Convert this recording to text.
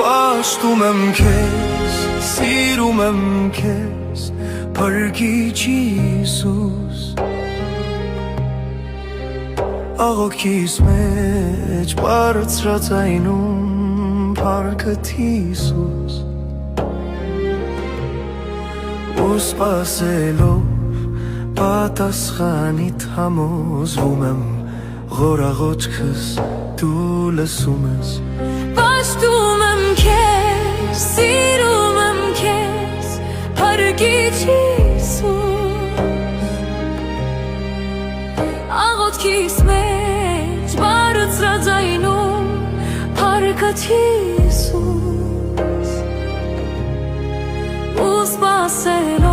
Պաշտում եմ քեզ, սիրում եմ քեզ, Փրկիչ Հիսուս Աղոքիս մեջ բարձրաձայնում փառքդ Հիսուս Ու սպասելով պատասխանիդ համոզվում եմ Որ աղոթքս դու լսում ես Պաշտում եմ քեզ, սիրում եմ քեզ, Փրկիչ Հիսուս Աղոթքիս մեջ բարձրաձայնում փառքդ Հիսուս Ու սպասել